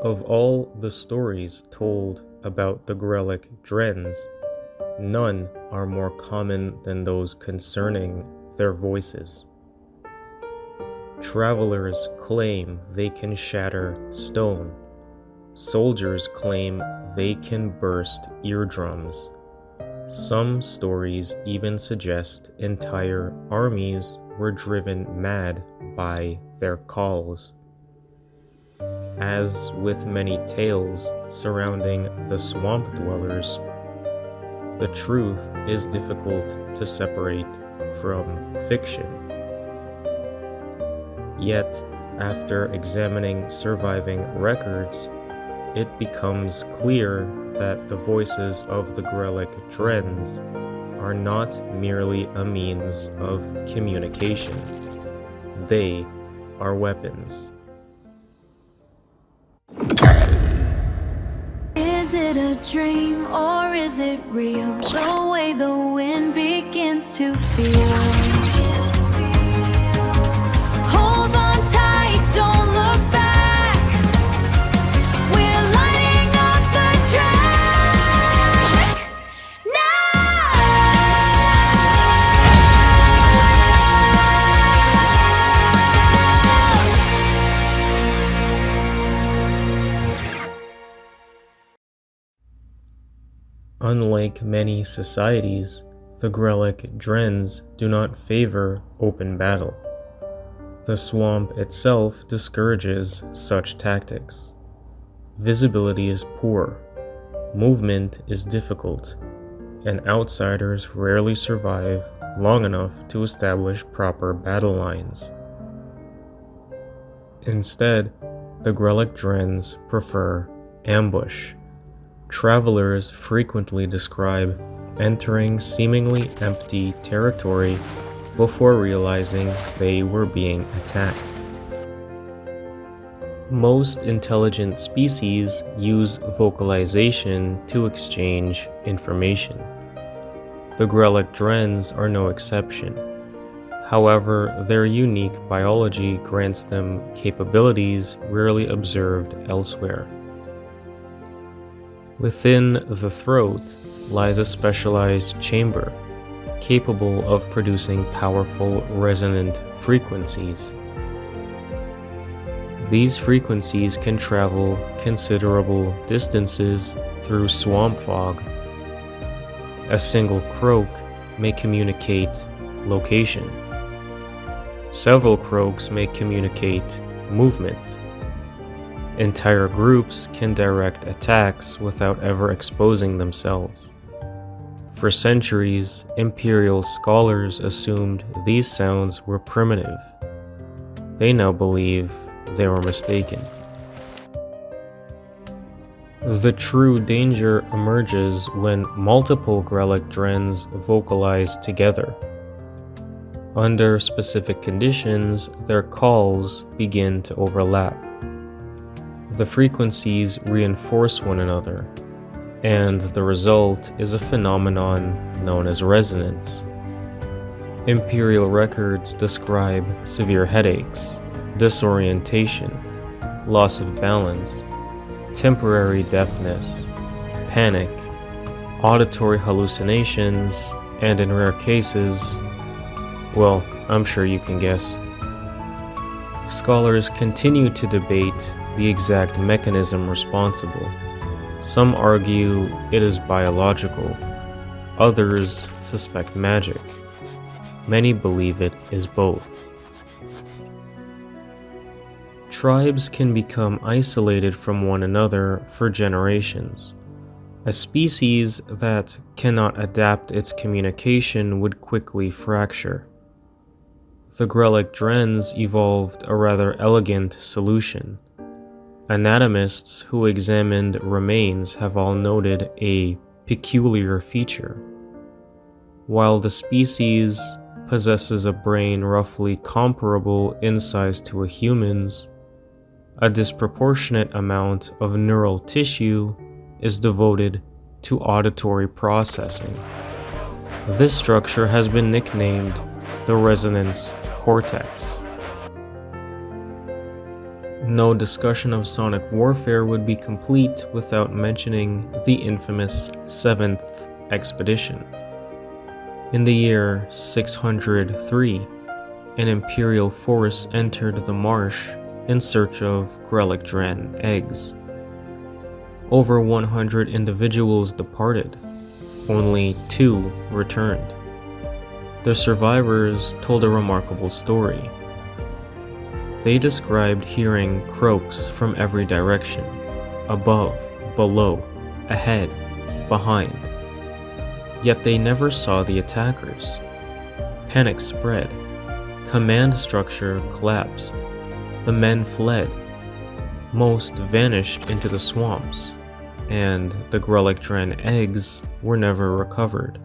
Of all the stories told about the Grellek Drens, none are more common than those concerning their voices. Travelers claim they can shatter stone. Soldiers claim they can burst eardrums. Some stories even suggest entire armies were driven mad by their calls. As with many tales surrounding the swamp dwellers, the truth is difficult to separate from fiction. Yet, after examining surviving records, it becomes clear that the voices of the Grellek Drens are not merely a means of communication. They are weapons. Is it a dream or is it real? The way the wind begins to feel. Hold on tight, don't look back. We're lighting up the track now. Unlike many societies, the Grellek Drens do not favor open battle. The swamp itself discourages such tactics. Visibility is poor, movement is difficult, and outsiders rarely survive long enough to establish proper battle lines. Instead, the Grellek Drens prefer ambush. Travelers frequently describe entering seemingly empty territory before realizing they were being attacked. Most intelligent species use vocalization to exchange information. The Grellek Drens are no exception. However, their unique biology grants them capabilities rarely observed elsewhere. Within the throat lies a specialized chamber, capable of producing powerful resonant frequencies. These frequencies can travel considerable distances through swamp fog. A single croak may communicate location. Several croaks may communicate movement. Entire groups can direct attacks without ever exposing themselves. For centuries, imperial scholars assumed these sounds were primitive. They now believe they were mistaken. The true danger emerges when multiple Grellek Drens vocalize together. Under specific conditions, their calls begin to overlap. The frequencies reinforce one another, and the result is a phenomenon known as resonance. Imperial records describe severe headaches, disorientation, loss of balance, temporary deafness, panic, auditory hallucinations, and in rare cases, well, I'm sure you can guess. Scholars continue to debate the exact mechanism responsible. Some argue it is biological, others suspect magic. Many believe it is both. Tribes can become isolated from one another for generations. A species that cannot adapt its communication would quickly fracture. The Grellek Drens evolved a rather elegant solution. Anatomists who examined remains have all noted a peculiar feature. While the species possesses a brain roughly comparable in size to a human's, a disproportionate amount of neural tissue is devoted to auditory processing. This structure has been nicknamed the resonance cortex. No discussion of sonic warfare would be complete without mentioning the infamous 7th expedition. In the year 603, an imperial force entered the marsh in search of Grellek eggs. Over 100 individuals departed. Only 2 returned. The survivors told a remarkable story. They described hearing croaks from every direction, above, below, ahead, behind. Yet they never saw the attackers. Panic spread. Command structure collapsed. The men fled. Most vanished into the swamps, and the Grellek eggs were never recovered.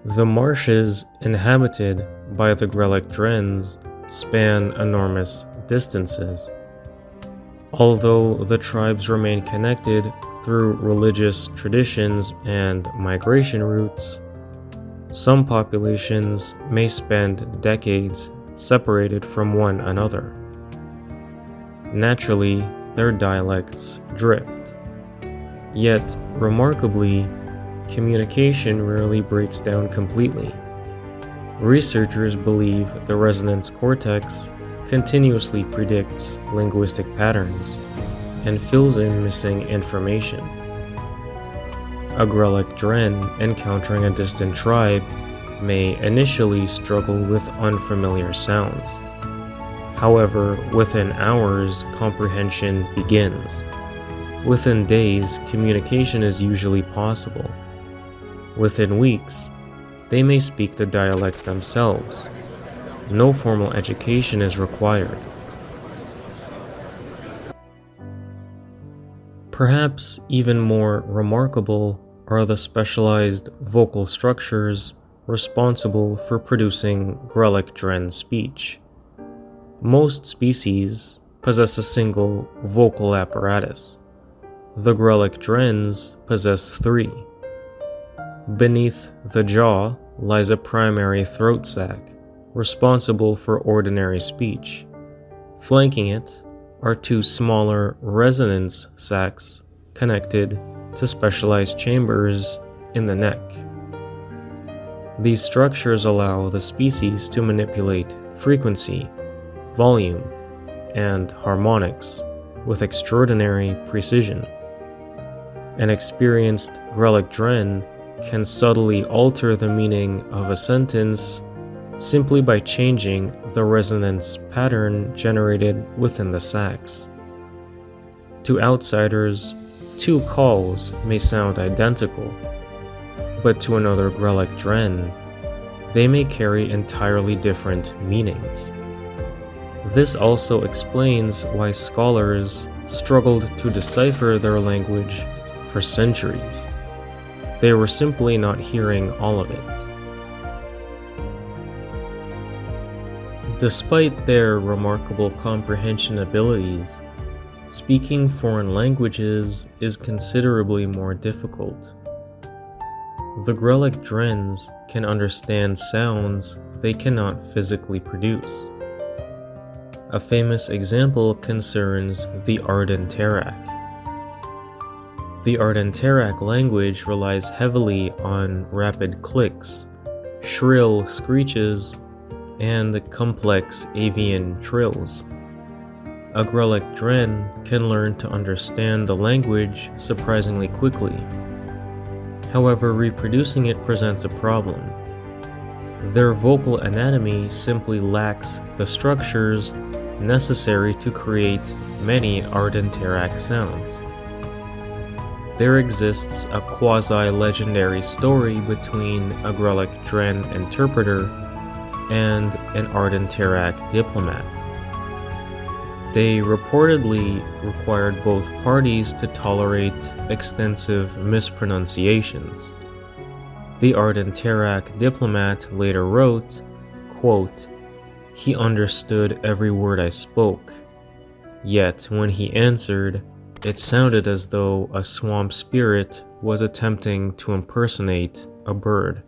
The marshes inhabited by the Grellek span enormous distances. Although the tribes remain connected through religious traditions and migration routes, some populations may spend decades separated from one another. Naturally, their dialects drift. Yet, remarkably, communication rarely breaks down completely. Researchers believe the resonance cortex continuously predicts linguistic patterns and fills in missing information. A Grellek encountering a distant tribe may initially struggle with unfamiliar sounds. However, within hours, comprehension begins. Within days, communication is usually possible. Within weeks, they may speak the dialect themselves. No formal education is required. Perhaps even more remarkable are the specialized vocal structures responsible for producing Grellek speech. Most species possess a single vocal apparatus. The Grellek possess 3. Beneath the jaw lies a primary throat sac, responsible for ordinary speech. Flanking it are 2 smaller resonance sacs connected to specialized chambers in the neck. These structures allow the species to manipulate frequency, volume, and harmonics with extraordinary precision. An experienced Grellek can subtly alter the meaning of a sentence simply by changing the resonance pattern generated within the sacs. To outsiders, 2 calls may sound identical, but to another Grellek they may carry entirely different meanings. This also explains why scholars struggled to decipher their language for centuries. They were simply not hearing all of it. Despite their remarkable comprehension abilities, speaking foreign languages is considerably more difficult. The Grellek can understand sounds they cannot physically produce. A famous example concerns the Ardentarak. The Ardentarak language relies heavily on rapid clicks, shrill screeches, and complex avian trills. A Grellek can learn to understand the language surprisingly quickly. However, reproducing it presents a problem. Their vocal anatomy simply lacks the structures necessary to create many Ardentarak sounds. There exists a quasi-legendary story between a Grellek interpreter and an Ardentarak diplomat. They reportedly required both parties to tolerate extensive mispronunciations. The Ardentarak diplomat later wrote, quote, "He understood every word I spoke, yet when he answered, it sounded as though a swamp spirit was attempting to impersonate a bird."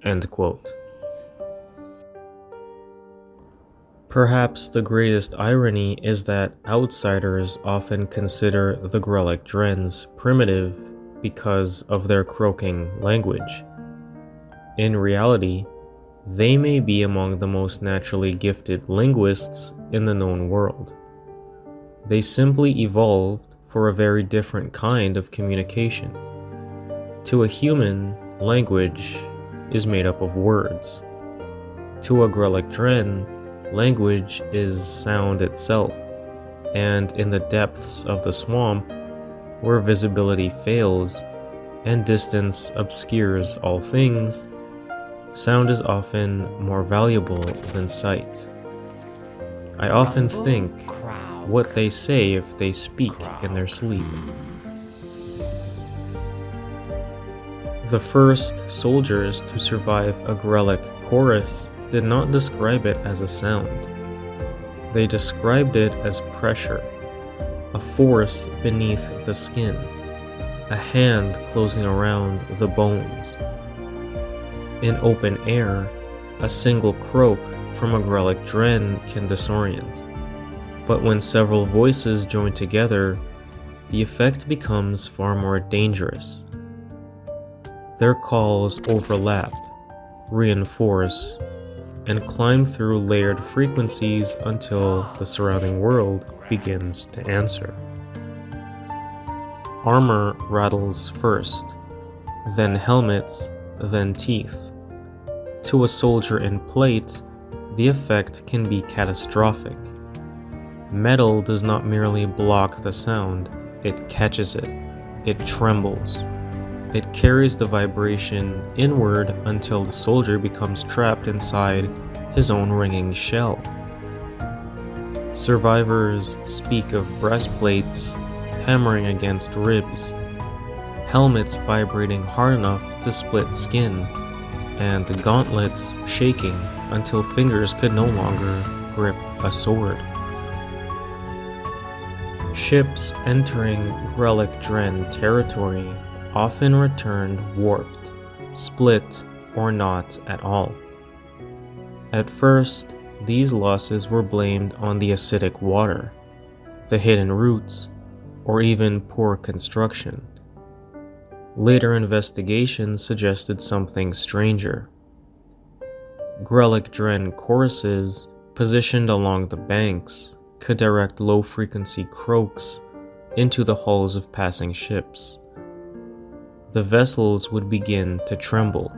End quote. Perhaps the greatest irony is that outsiders often consider the Grellek Drens primitive because of their croaking language. In reality, they may be among the most naturally gifted linguists in the known world. They simply evolved for a very different kind of communication. To a human, language is made up of words. To a Grellek Dren, language is sound itself, and in the depths of the swamp, where visibility fails and distance obscures all things, sound is often more valuable than sight. I often think what they say if they speak in their sleep. The first soldiers to survive a Grellek chorus did not describe it as a sound. They described it as pressure, a force beneath the skin, a hand closing around the bones. In open air, a single croak from a Grellek Dren can disorient, but when several voices join together, the effect becomes far more dangerous. Their calls overlap, reinforce, and climb through layered frequencies until the surrounding world begins to answer. Armor rattles first, then helmets, then teeth. To a soldier in plate, the effect can be catastrophic. Metal does not merely block the sound, it catches it, it trembles. It carries the vibration inward until the soldier becomes trapped inside his own ringing shell. Survivors speak of breastplates hammering against ribs, helmets vibrating hard enough to split skin, and the gauntlets shaking until fingers could no longer grip a sword. Ships entering Grellek Dren territory often returned warped, split, or not at all. At first, these losses were blamed on the acidic water, the hidden routes, or even poor construction. Later investigations suggested something stranger. Grellek Dren choruses, positioned along the banks, could direct low-frequency croaks into the hulls of passing ships. The vessels would begin to tremble.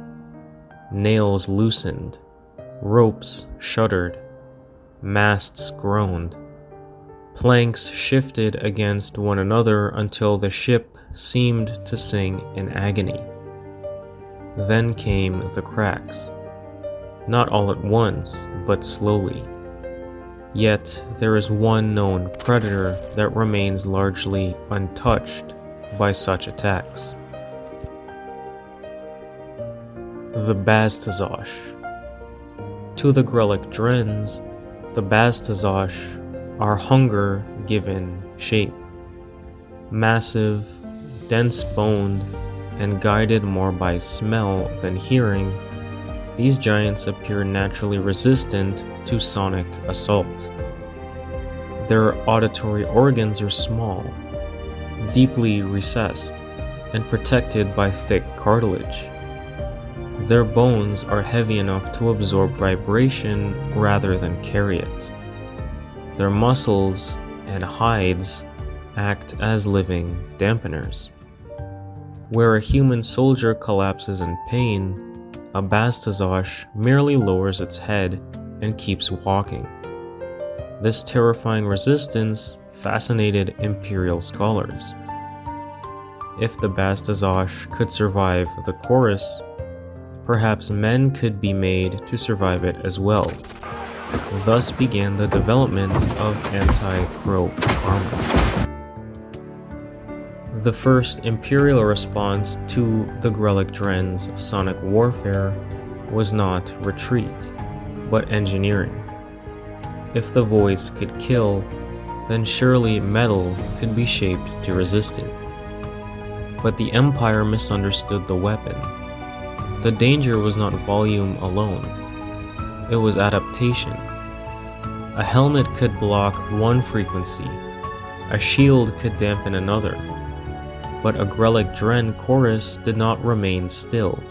Nails loosened, ropes shuddered, masts groaned, planks shifted against one another until the ship seemed to sing in agony. Then came the cracks, not all at once, but slowly. Yet there is one known predator that remains largely untouched by such attacks. The Baztazosh. To the Grellek Drens, the Baztazosh are hunger given shape. Massive, dense-boned, and guided more by smell than hearing, these giants appear naturally resistant to sonic assault. Their auditory organs are small, deeply recessed, and protected by thick cartilage. Their bones are heavy enough to absorb vibration rather than carry it. Their muscles and hides act as living dampeners. Where a human soldier collapses in pain, a Baztazosh merely lowers its head and keeps walking. This terrifying resistance fascinated Imperial scholars. If the Baztazosh could survive the chorus, perhaps men could be made to survive it as well. Thus began the development of anti-croak armor. The first Imperial response to the Grellek Dren's sonic warfare was not retreat, but engineering. If the voice could kill, then surely metal could be shaped to resist it. But the Empire misunderstood the weapon. The danger was not volume alone, it was adaptation. A helmet could block one frequency, a shield could dampen another, but a Grellek Dren chorus did not remain still.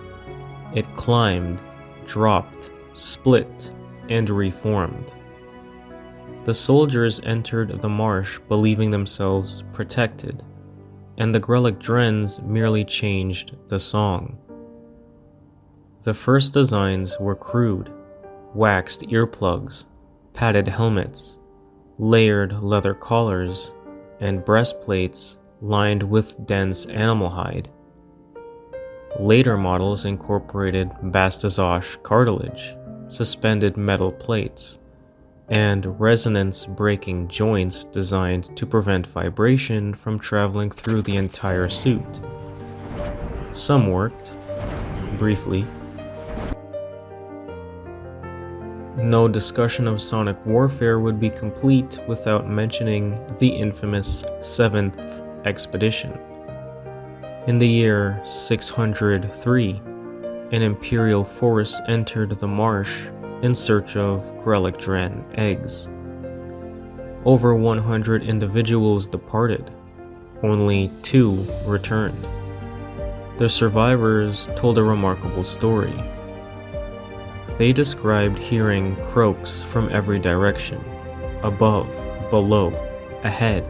It climbed, dropped, split, and reformed. The soldiers entered the marsh believing themselves protected, and the Grellek Drens merely changed the song. The first designs were crude: waxed earplugs, padded helmets, layered leather collars, and breastplates lined with dense animal hide. Later models incorporated bastazosh cartilage, suspended metal plates, and resonance-breaking joints designed to prevent vibration from traveling through the entire suit. Some worked, briefly. No discussion of sonic warfare would be complete without mentioning the infamous 7th Expedition. In the year 603, an Imperial force entered the marsh in search of Grellek Dren eggs. Over 100 individuals departed. Only 2 returned. The survivors told a remarkable story. They described hearing croaks from every direction: above, below, ahead,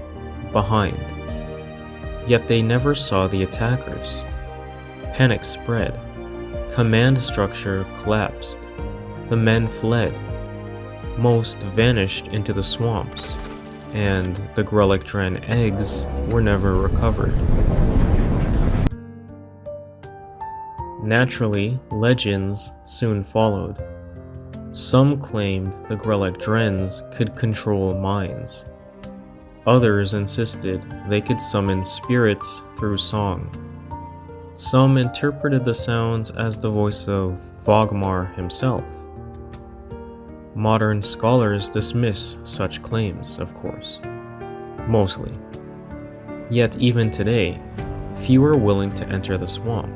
behind. Yet they never saw the attackers. Panic spread. Command structure collapsed. The men fled. Most vanished into the swamps, and the Grellek Dren eggs were never recovered. Naturally, legends soon followed. Some claimed the Grellek Drens could control minds. Others insisted they could summon spirits through song. Some interpreted the sounds as the voice of Vogmar himself. Modern scholars dismiss such claims, of course. Mostly. Yet even today, few are willing to enter the swamp.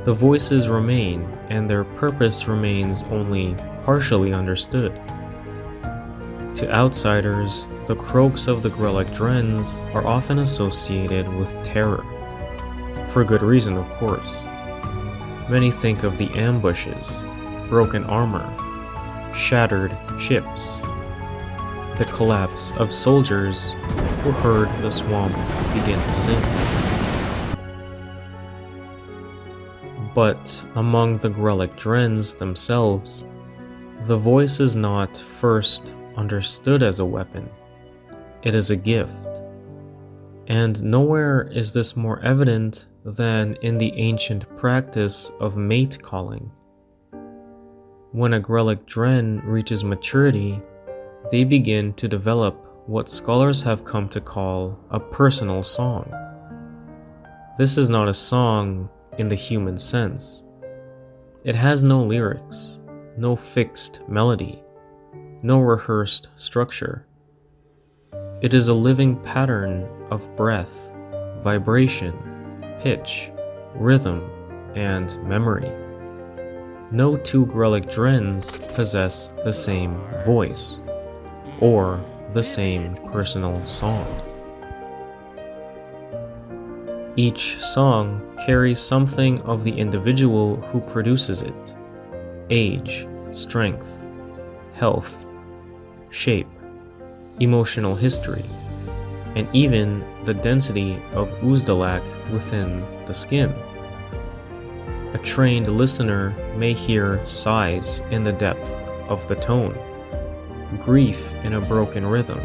The voices remain, and their purpose remains only partially understood. To outsiders, the croaks of the Grellek Drens are often associated with terror. For good reason, of course. Many think of the ambushes, broken armor, shattered ships, the collapse of soldiers who heard the swamp begin to sing. But among the Grellek Drens themselves, the voice is not first understood as a weapon. It is a gift. And nowhere is this more evident than in the ancient practice of mate calling. When a Grellek Dren reaches maturity, they begin to develop what scholars have come to call a personal song. This is not a song in the human sense. It has no lyrics, no fixed melody, no rehearsed structure. It is a living pattern of breath, vibration, pitch, rhythm, and memory. No 2 Grellek Drens possess the same voice, or the same personal song. Each song carries something of the individual who produces it: age, strength, health, shape, emotional history, and even the density of Uzdalak within the skin. A trained listener may hear sighs in the depth of the tone, grief in a broken rhythm,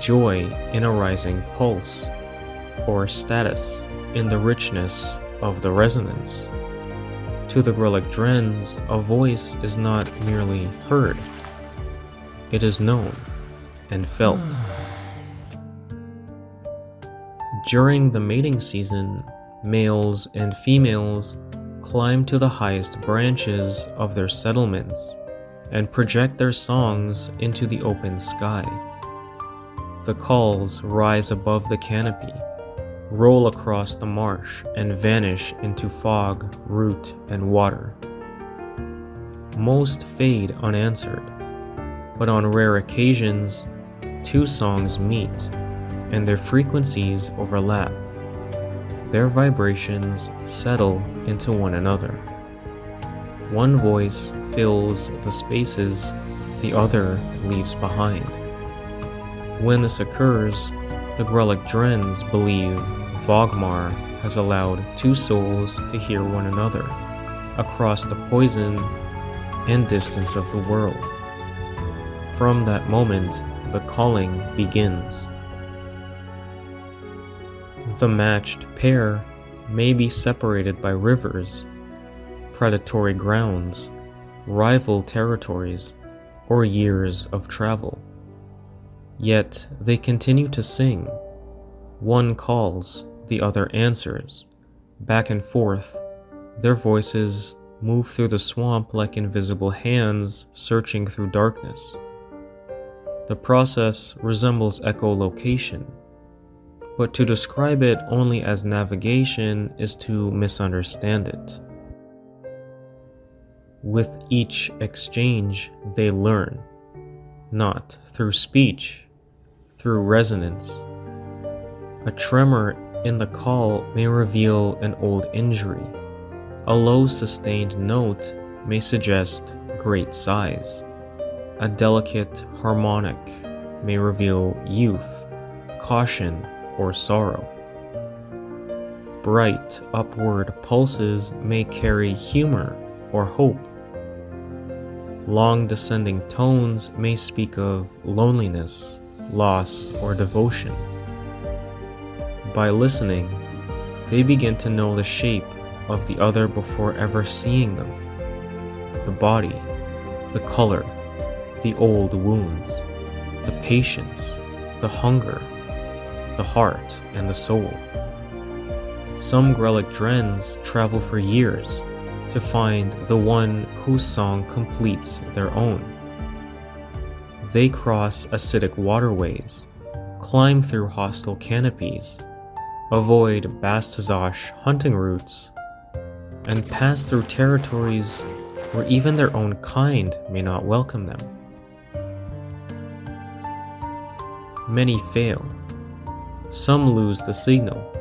joy in a rising pulse, or status in the richness of the resonance. To the Grellek Drens, a voice is not merely heard. It is known and felt. During the mating season, males and females climb to the highest branches of their settlements and project their songs into the open sky. The calls rise above the canopy, roll across the marsh, and vanish into fog, root, and water. Most fade unanswered. but on rare occasions, two songs meet, and their frequencies overlap. Their vibrations settle into one another. One voice fills the spaces the other leaves behind. When this occurs, the Grellek Drens believe Vogmar has allowed two souls to hear one another across the poison and distance of the world. From that moment, the calling begins. The matched pair may be separated by rivers, predatory grounds, rival territories, or years of travel. Yet they continue to sing. One calls, the other answers. Back and forth, their voices move through the swamp like invisible hands searching through darkness. The process resembles echolocation, but to describe it only as navigation is to misunderstand it. With each exchange, they learn, not through speech, through resonance. A tremor in the call may reveal an old injury. A low sustained note may suggest great size. A delicate harmonic may reveal youth, caution, or sorrow. Bright upward pulses may carry humor or hope. Long descending tones may speak of loneliness, loss, or devotion. By listening, they begin to know the shape of the other before ever seeing them. The body, the color, the old wounds, the patience, the hunger, the heart, and the soul. Some Grellek Drens travel for years to find the one whose song completes their own. They cross acidic waterways, climb through hostile canopies, avoid Bastazosh hunting routes, and pass through territories where even their own kind may not welcome them. Many fail. Some lose the signal.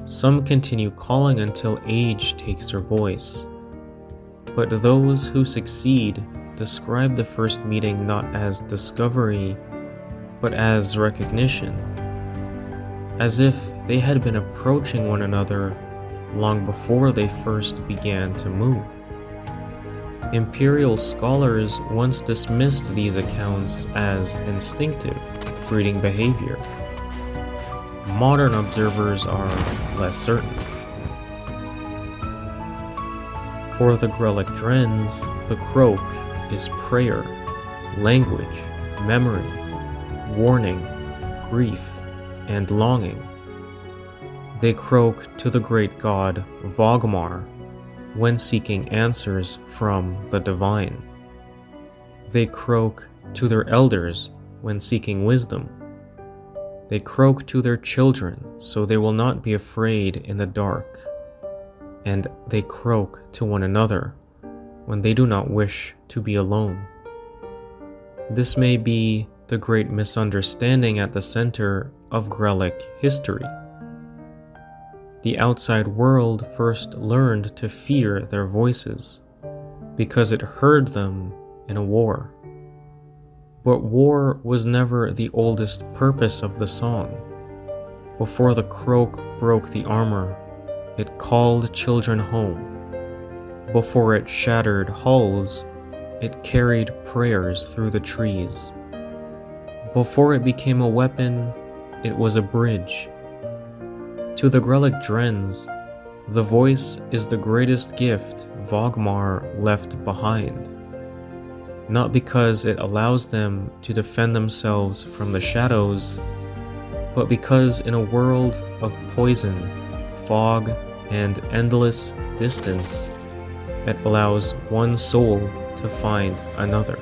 Some continue calling until age takes their voice. But those who succeed describe the first meeting not as discovery, but as recognition, as if they had been approaching one another long before they first began to move. Imperial scholars once dismissed these accounts as instinctive, breeding behavior. Modern observers are less certain. For the Grellek Drens, the croak is prayer, language, memory, warning, grief, and longing. They croak to the great god Vogmar when seeking answers from the divine. They croak to their elders when seeking wisdom. They croak to their children so they will not be afraid in the dark. And they croak to one another when they do not wish to be alone. This may be the great misunderstanding at the center of Grellek history. The outside world first learned to fear their voices because it heard them in a war. But war was never the oldest purpose of the song. Before the croak broke the armor, it called children home. Before it shattered hulls, it carried prayers through the trees. Before it became a weapon, it was a bridge. To the Grellek Drens, the voice is the greatest gift Vogmar left behind. Not because it allows them to defend themselves from the shadows, but because in a world of poison, fog, and endless distance, it allows one soul to find another.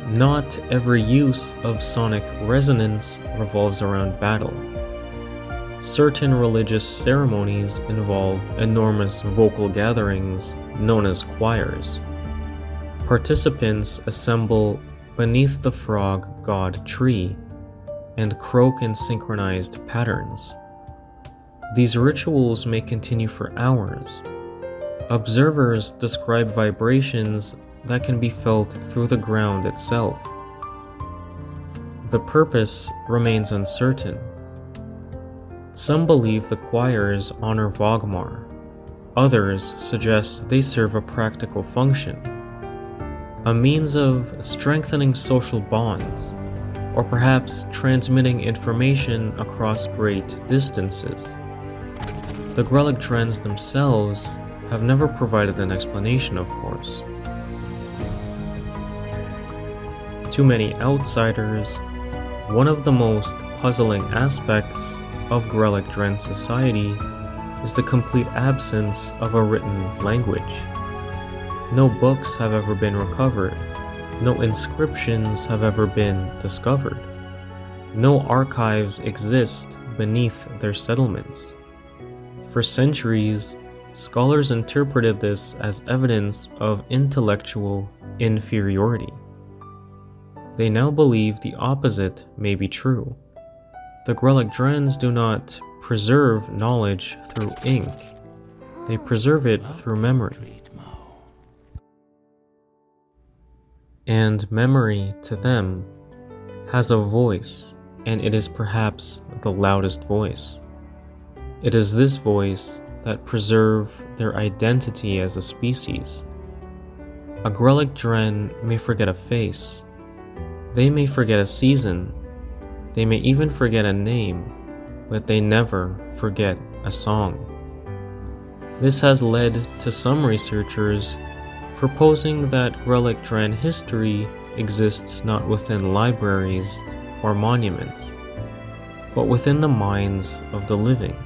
Not every use of sonic resonance revolves around battle. Certain religious ceremonies involve enormous vocal gatherings known as choirs. Participants assemble beneath the frog god tree and croak in synchronized patterns. These rituals may continue for hours. Observers describe vibrations that can be felt through the ground itself. The purpose remains uncertain. Some believe the choirs honor Vogmar. Others suggest they serve a practical function, a means of strengthening social bonds, or perhaps transmitting information across great distances. The Grellek Drens themselves have never provided an explanation, of course. To many outsiders, one of the most puzzling aspects of Grellek Dren society is the complete absence of a written language. No books have ever been recovered. No inscriptions have ever been discovered. No archives exist beneath their settlements. For centuries, scholars interpreted this as evidence of intellectual inferiority. They now believe the opposite may be true. The Grellek Drens do not preserve knowledge through ink. They preserve it through memory. And memory, to them, has a voice, and it is perhaps the loudest voice. It is this voice that preserves their identity as a species. A Grellek Dren may forget a face. They may forget a season. They may even forget a name, but they never forget a song. This has led to some researchers proposing that Grellek Dren history exists not within libraries or monuments, but within the minds of the living.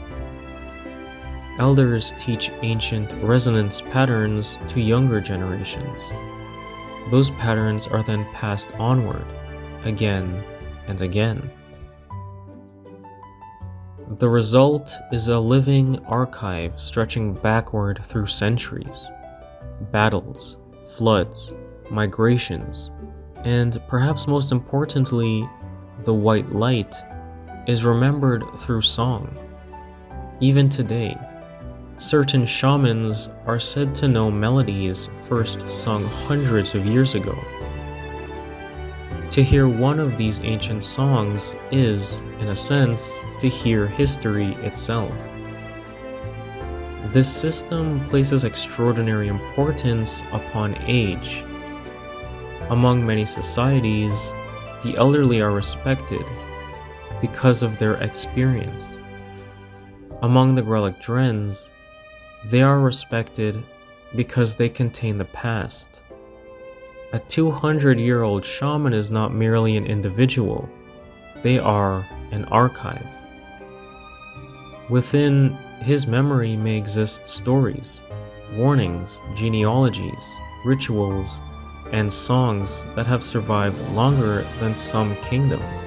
Elders teach ancient resonance patterns to younger generations. Those patterns are then passed onward, again and again. The result is a living archive stretching backward through centuries. Battles, floods, migrations, and perhaps most importantly, the white light is remembered through song. Even today, certain shamans are said to know melodies first sung hundreds of years ago. To hear one of these ancient songs is, in a sense, to hear history itself. This system places extraordinary importance upon age. Among many societies, the elderly are respected because of their experience. Among the Grellek Drens, they are respected because they contain the past. A 200-year-old shaman is not merely an individual, they are an archive. Within his memory may exist stories, warnings, genealogies, rituals, and songs that have survived longer than some kingdoms.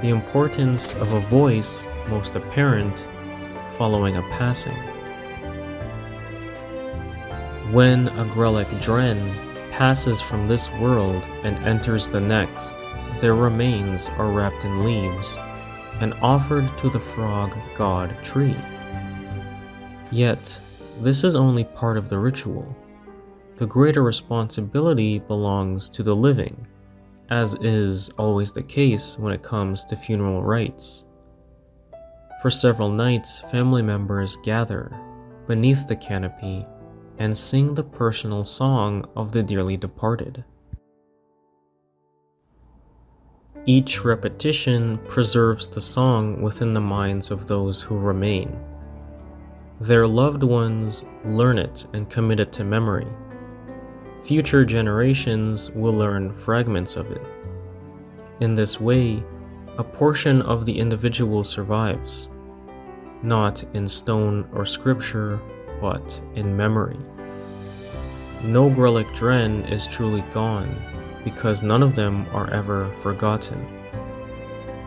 The importance of a voice most apparent following a passing. When a Grellek Dren passes from this world and enters the next, their remains are wrapped in leaves and offered to the frog god tree. Yet, this is only part of the ritual. The greater responsibility belongs to the living, as is always the case when it comes to funeral rites. For several nights, family members gather beneath the canopy and sing the personal song of the dearly departed. Each repetition preserves the song within the minds of those who remain. Their loved ones learn it and commit it to memory. Future generations will learn fragments of it. In this way, a portion of the individual survives, not in stone or scripture, but in memory. No Grellek Dren is truly gone, because none of them are ever forgotten.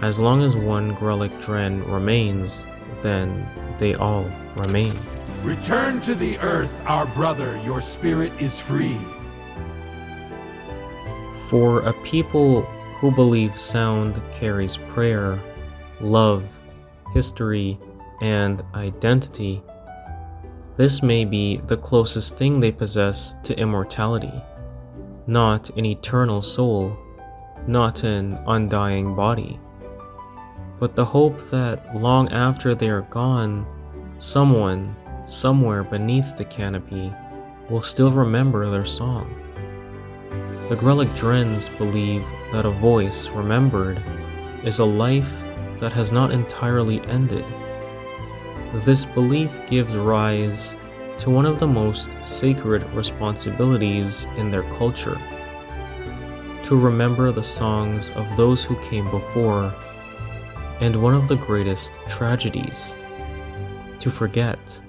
As long as one Grellek Dren remains, then they all remain. Return to the earth, our brother, your spirit is free. For a people who believe sound carries prayer, love, history, and identity, this may be the closest thing they possess to immortality, not an eternal soul, not an undying body, but the hope that long after they are gone, someone, somewhere beneath the canopy, will still remember their song. The Grellek Drens believe that a voice remembered is a life that has not entirely ended. This belief gives rise to one of the most sacred responsibilities in their culture: to remember the songs of those who came before, and one of the greatest tragedies, to forget.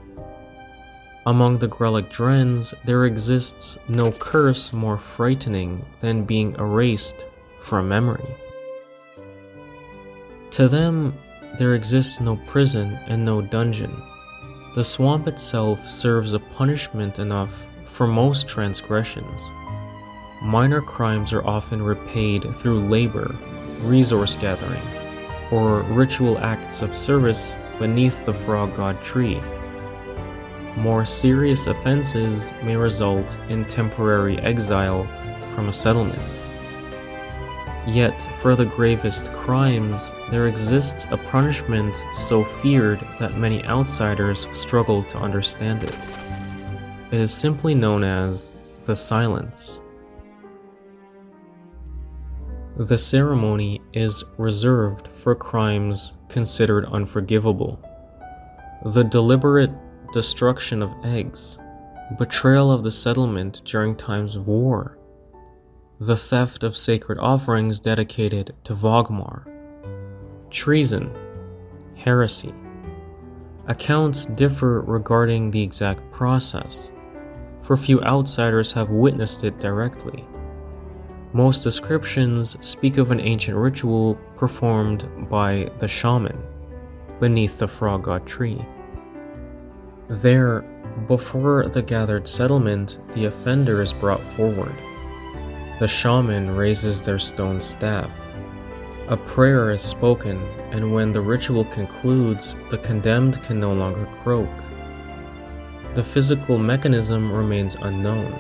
Among the Grellek Drens, there exists no curse more frightening than being erased from memory. To them, there exists no prison and no dungeon. The swamp itself serves a punishment enough for most transgressions. Minor crimes are often repaid through labor, resource gathering, or ritual acts of service beneath the frog god tree. More serious offenses may result in temporary exile from a settlement. Yet, for the gravest crimes, there exists a punishment so feared that many outsiders struggle to understand it. It is simply known as the silence. The ceremony is reserved for crimes considered unforgivable. The deliberate destruction of eggs, betrayal of the settlement during times of war, the theft of sacred offerings dedicated to Vogmar, treason, heresy. Accounts differ regarding the exact process, for few outsiders have witnessed it directly. Most descriptions speak of an ancient ritual performed by the shaman beneath the frog god tree. There, before the gathered settlement, the offender is brought forward. The shaman raises their stone staff. A prayer is spoken, and when the ritual concludes, the condemned can no longer croak. The physical mechanism remains unknown.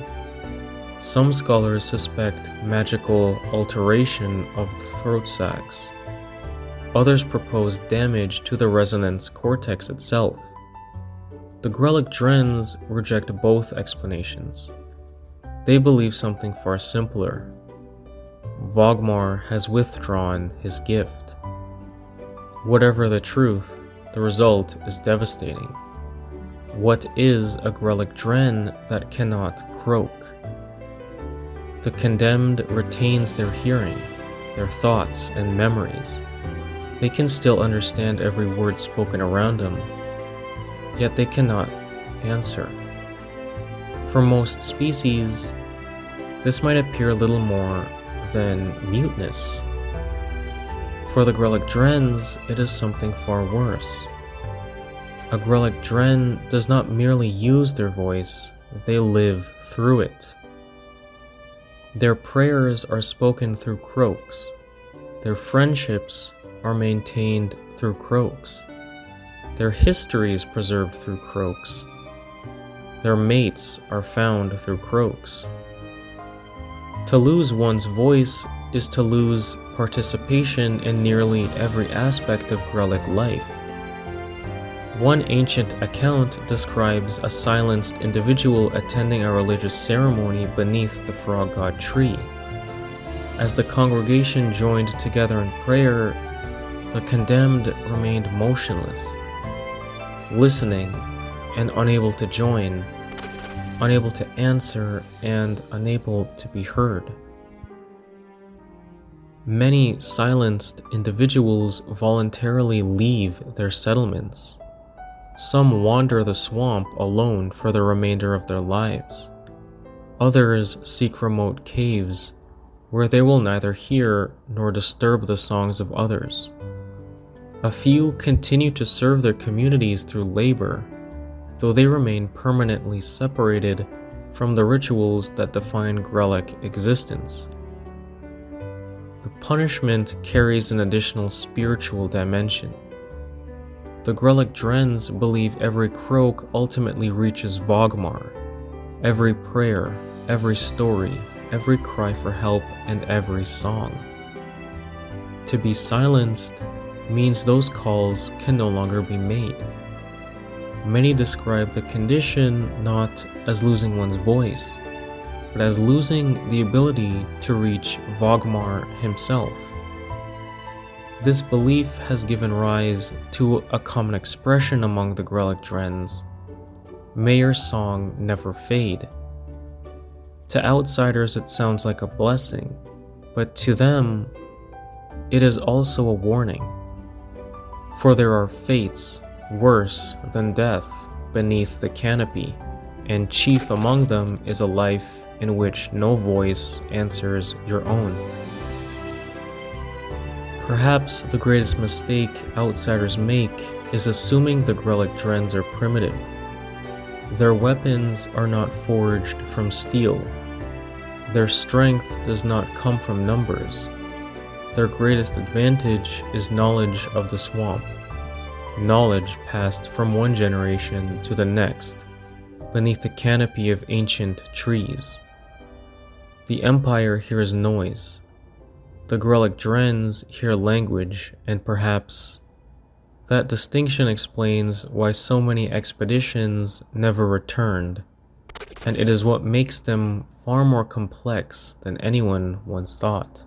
Some scholars suspect magical alteration of the throat sacs. Others propose damage to the resonance cortex itself. The Grellek Drens reject both explanations. They believe something far simpler. Vogmar has withdrawn his gift. Whatever the truth, the result is devastating. What is a Grellek Dren that cannot croak? The condemned retains their hearing, their thoughts and memories. They can still understand every word spoken around them, yet they cannot answer. For most species, this might appear little more than muteness. For the Grellek Drens, it is something far worse. A Grellek Dren does not merely use their voice, they live through it. Their prayers are spoken through croaks. Their friendships are maintained through croaks. Their history is preserved through croaks. Their mates are found through croaks. To lose one's voice is to lose participation in nearly every aspect of Grellek life. One ancient account describes a silenced individual attending a religious ceremony beneath the frog god tree. As the congregation joined together in prayer, the condemned remained motionless, listening and unable to join, unable to answer, and unable to be heard. Many silenced individuals voluntarily leave their settlements. Some wander the swamp alone for the remainder of their lives. Others seek remote caves where they will neither hear nor disturb the songs of others. A few continue to serve their communities through labor, though they remain permanently separated from the rituals that define Grellek existence. The punishment carries an additional spiritual dimension. The Grellek Drens believe every croak ultimately reaches Vogmar. Every prayer, every story, every cry for help, and every song. To be silenced means those calls can no longer be made. Many describe the condition not as losing one's voice, but as losing the ability to reach Vogmar himself. This belief has given rise to a common expression among the Grellek Drens: "May your song never fade." To outsiders it sounds like a blessing, but to them it is also a warning. For there are fates worse than death beneath the canopy, and chief among them is a life in which no voice answers your own. Perhaps the greatest mistake outsiders make is assuming the Grellek Drens are primitive. Their weapons are not forged from steel. Their strength does not come from numbers. Their greatest advantage is knowledge of the swamp, knowledge passed from one generation to the next, beneath the canopy of ancient trees. The Empire hears noise. The Grellek Drens hear language, and perhaps that distinction explains why so many expeditions never returned, and it is what makes them far more complex than anyone once thought.